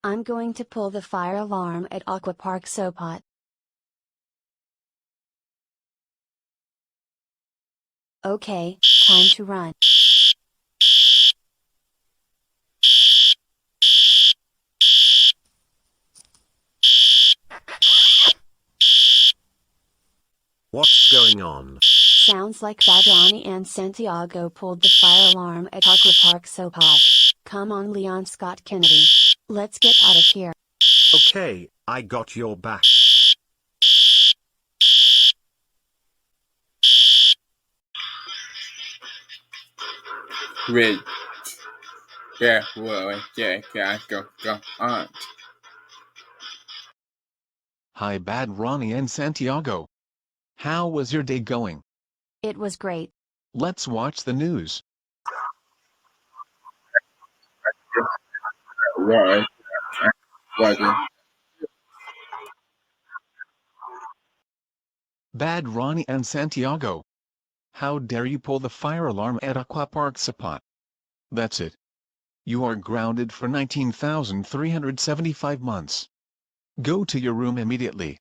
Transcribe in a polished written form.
I'm going to pull the fire alarm at Aquapark Sopot. Okay, time to run. What's going on? Sounds like bad Ronnie and Santiago pulled the fire alarm at Aquapark Sopot. Come on, Leon Scott Kennedy. Let's get out of here. Okay, I got your back. Wait. Yeah, well, yeah, go on. Hi, bad Ronnie and Santiago. How was your day going? It was great. Let's watch the news. Right. Bad Ronnie and Santiago. How dare you pull the fire alarm at Aquapark Sopot? That's it. You are grounded for 19,375 months. Go to your room immediately.